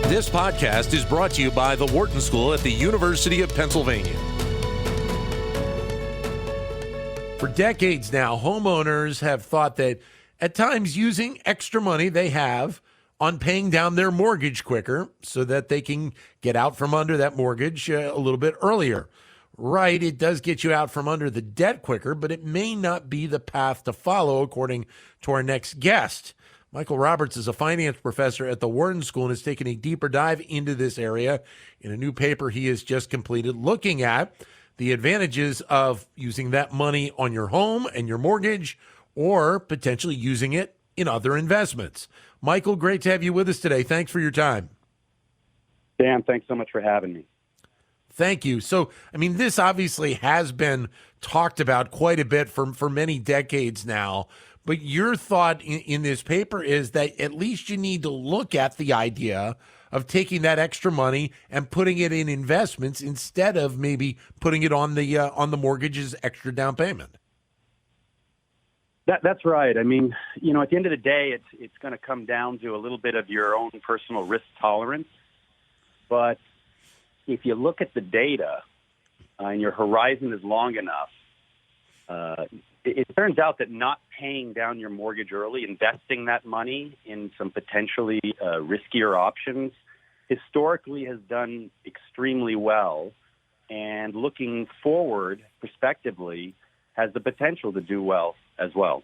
This podcast is brought to you by the Wharton School at the University of Pennsylvania. For decades now, homeowners have thought that at times using extra money they have on paying down their mortgage quicker so that they can get out from under that mortgage a little bit earlier. Right, it does get you out from under the debt quicker, but it may not be the path to follow, according to our next guest. Michael Roberts is a finance professor at the Wharton School and has taken a deeper dive into this area in a new paper he has just completed, looking at the advantages of using that money on your home and your mortgage, or potentially using it in other investments. Michael, great to have you with us today. Thanks for your time. Dan, thanks so much for having me. Thank you. So, this obviously has been talked about quite a bit for many decades now. But your thought in this paper is that at least you need to look at the idea of taking that extra money and putting it in investments instead of maybe putting it on the mortgage's extra down payment. That's right. At the end of the day, it's going to come down to a little bit of your own personal risk tolerance. But if you look at the data and your horizon is long enough, it turns out that not paying down your mortgage early, investing that money in some potentially riskier options, historically has done extremely well. And looking forward, prospectively, has the potential to do well as well.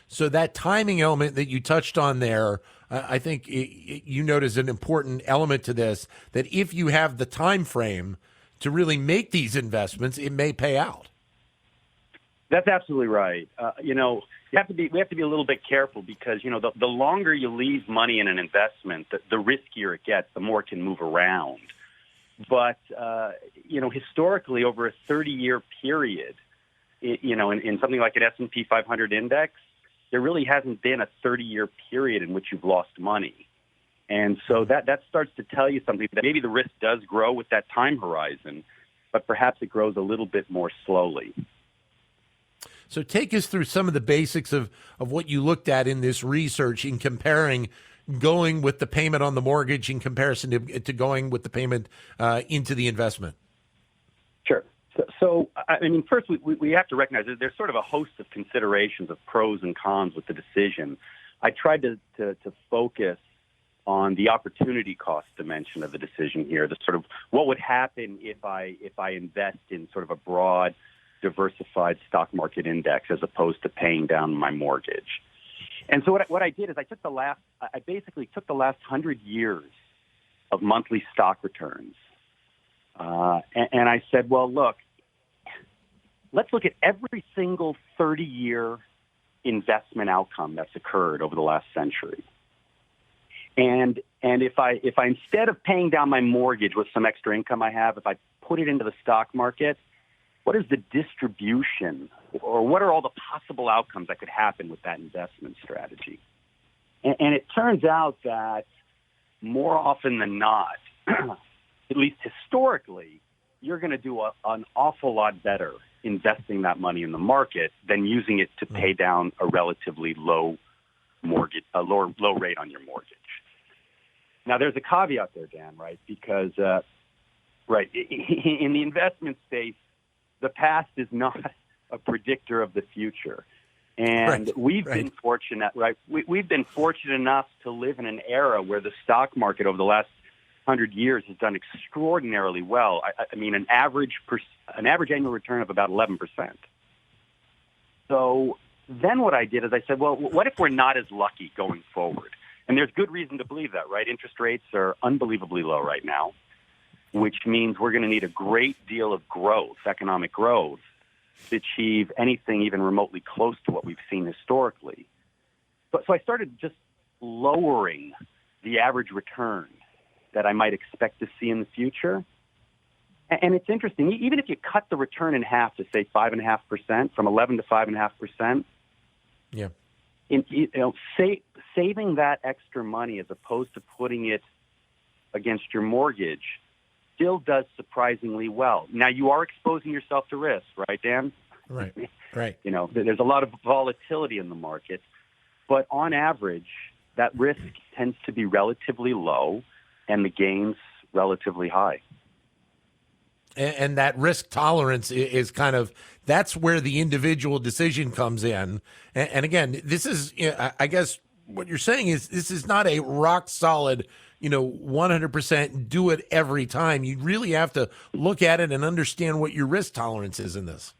So that timing element that you touched on there, I think you note as an important element to this, that if you have the time frame to really make these investments, it may pay out. That's absolutely right. We have to be a little bit careful because, the longer you leave money in an investment, the riskier it gets, the more it can move around. But, historically, over a 30-year period, in something like an S&P 500 index, there really hasn't been a 30-year period in which you've lost money. And so that starts to tell you something, that maybe the risk does grow with that time horizon, but perhaps it grows a little bit more slowly. So take us through some of the basics of what you looked at in this research in comparing going with the payment on the mortgage in comparison to going with the payment into the investment. Sure. So first we have to recognize that there's sort of a host of considerations of pros and cons with the decision. I tried to focus on the opportunity cost dimension of the decision here, the sort of what would happen if I invest in sort of a broad, diversified stock market index as opposed to paying down my mortgage. And so what I did is I basically took the last 100 years of monthly stock returns. And I said, well, look, let's look at every single 30-year investment outcome that's occurred over the last century. And if I instead of paying down my mortgage with some extra income I have, if I put it into the stock market, what is the distribution, or what are all the possible outcomes that could happen with that investment strategy? And it turns out that more often than not, at least historically, you're going to do an awful lot better investing that money in the market than using it to pay down a relatively low low rate on your mortgage. Now, there's a caveat there, Dan, right? Because, in the investment space, the past is not a predictor of the future. And we've been fortunate, right? We've been fortunate enough to live in an era where the stock market over the last 100 years has done extraordinarily well. An average annual return of about 11%. So then what I did is I said, well, what if we're not as lucky going forward? And there's good reason to believe that, right? Interest rates are unbelievably low right now, which means we're going to need a great deal of growth, economic growth, to achieve anything even remotely close to what we've seen historically. So I started just lowering the average return that I might expect to see in the future. And it's interesting, even if you cut the return in half to, say, 5.5%, from 11 to 5.5%, saving that extra money as opposed to putting it against your mortgage still does surprisingly well. Now, you are exposing yourself to risk, right, Dan? Right. There's a lot of volatility in the market, but on average, that risk tends to be relatively low and the gains relatively high. And that risk tolerance is kind of, that's where the individual decision comes in. And again, this is, I guess what you're saying is this is not a rock solid, 100% do it every time. You really have to look at it and understand what your risk tolerance is in this.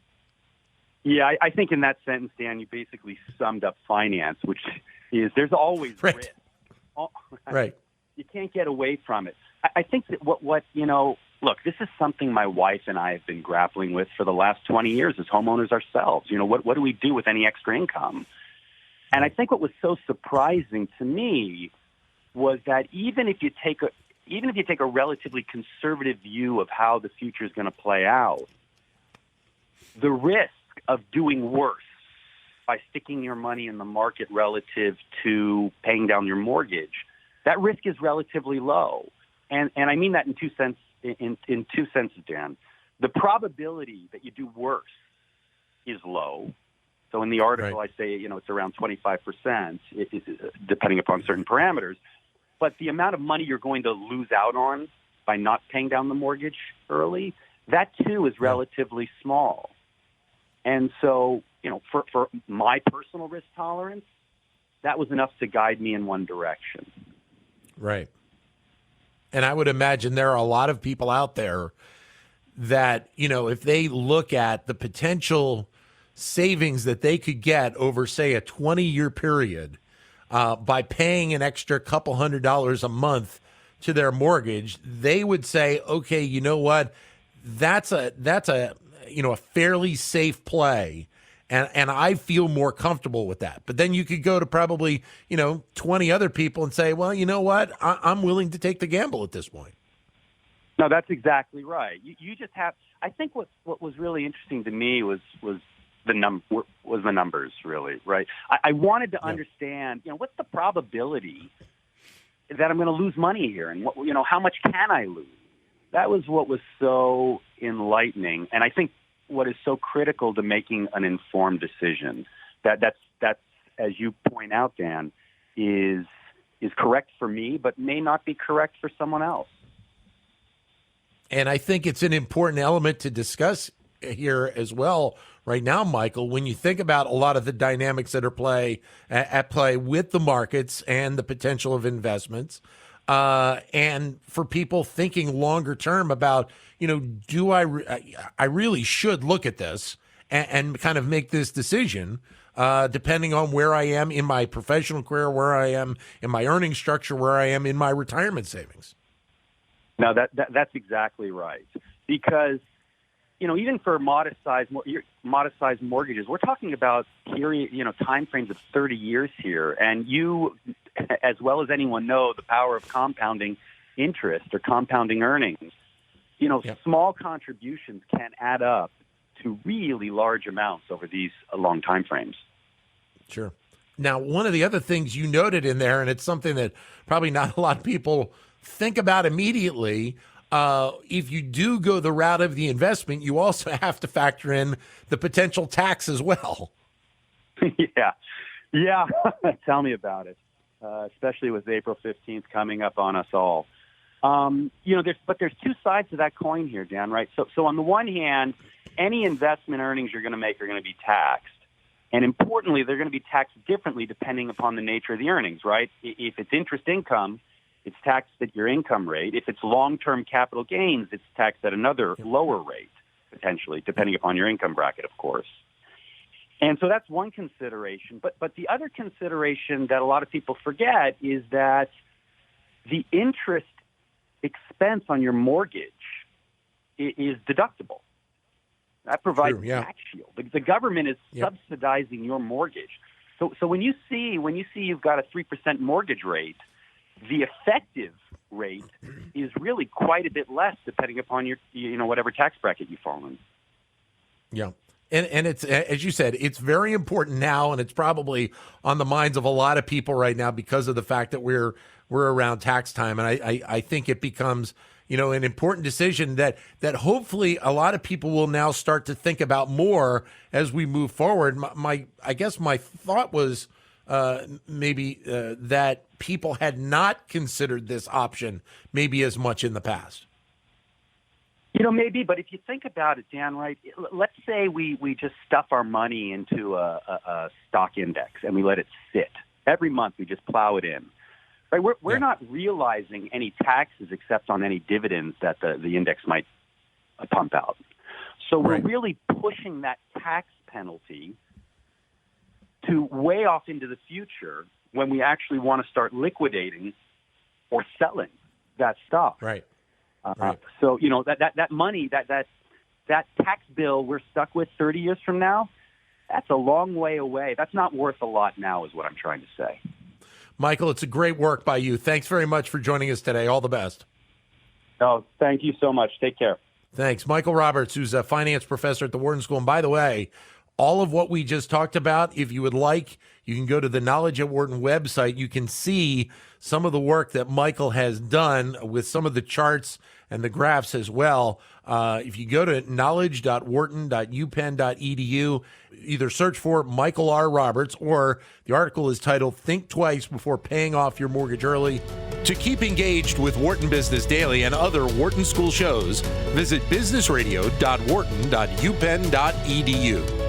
Yeah, I think in that sentence, Dan, you basically summed up finance, which is there's always right. risk. Right. You can't get away from it. I think that look, this is something my wife and I have been grappling with for the last 20 years as homeowners ourselves. What do we do with any extra income? And I think what was so surprising to me was that even if you take a relatively conservative view of how the future is going to play out, the risk of doing worse by sticking your money in the market relative to paying down your mortgage, that risk is relatively low. And I mean that in two senses, Dan. The probability that you do worse is low. So in the article, right. I say, it's around 25%, depending upon certain parameters. But the amount of money you're going to lose out on by not paying down the mortgage early, that too is relatively small. And so, for my personal risk tolerance, that was enough to guide me in one direction. Right. And I would imagine there are a lot of people out there that, if they look at the potential savings that they could get over, say, a 20-year period by paying an extra couple $100 a month to their mortgage, they would say, okay, you know what? That's a fairly safe play. And I feel more comfortable with that. But then you could go to probably, 20 other people and say, well, you know what? I'm willing to take the gamble at this point. No, that's exactly right. You just have. I think what was really interesting to me was the numbers, really, right? I wanted to understand, what's the probability that I'm going to lose money here, and how much can I lose? That was what was so enlightening, and I think what is so critical to making an informed decision. That's as you point out, Dan, is correct for me, but may not be correct for someone else. And I think it's an important element to discuss here as well right now, Michael, when you think about a lot of the dynamics that are at play with the markets and the potential of investments, and for people thinking longer term about, do I really should look at this and kind of make this decision, depending on where I am in my professional career, where I am in my earning structure, where I am in my retirement savings. No, that's exactly right. Because, even for modest size mortgages, we're talking about time frames of 30 years here. And you, as well as anyone, know the power of compounding interest or compounding earnings. Yep. Small contributions can add up to really large amounts over these long time frames. Sure. Now, one of the other things you noted in there, and it's something that probably not a lot of people think about immediately, if you do go the route of the investment, you also have to factor in the potential tax as well. Yeah. Tell me about it, especially with April 15th coming up on us all. There's two sides to that coin here, Dan, right? So on the one hand, any investment earnings you're going to make are going to be taxed. And importantly, they're going to be taxed differently depending upon the nature of the earnings, right? If it's interest income, it's taxed at your income rate. If it's long-term capital gains, it's taxed at another lower rate, potentially, depending upon your income bracket, of course. And so that's one consideration. But the other consideration that a lot of people forget is that the interest expense on your mortgage is deductible. That provides a tax shield. The government is subsidizing your mortgage. So when you see you've got a 3% mortgage rate, the effective rate is really quite a bit less depending upon your whatever tax bracket you fall in. Yeah. And it's, as you said, it's very important now, and it's probably on the minds of a lot of people right now because of the fact that we're around tax time. And I think it becomes, an important decision that hopefully a lot of people will now start to think about more as we move forward. I guess my thought was that people had not considered this option maybe as much in the past. Maybe, but if you think about it, Dan, right, let's say we just stuff our money into a stock index and we let it sit. Every month we just plow it in. Right? We're not realizing any taxes except on any dividends that the index might pump out. So we're really pushing that tax penalty to way off into the future when we actually want to start liquidating or selling that stock. Right. So, that money, that tax bill we're stuck with 30 years from now, that's a long way away. That's not worth a lot now is what I'm trying to say. Michael, it's a great work by you. Thanks very much for joining us today. All the best. Oh, thank you so much. Take care. Thanks. Michael Roberts, who's a finance professor at the Wharton School. And by the way, all of what we just talked about, if you would like, you can go to the Knowledge at Wharton website. You can see some of the work that Michael has done with some of the charts and the graphs as well. If you go to knowledge.wharton.upenn.edu, either search for Michael R. Roberts, or the article is titled Think Twice Before Paying Off Your Mortgage Early. To keep engaged with Wharton Business Daily and other Wharton School shows, visit businessradio.wharton.upenn.edu.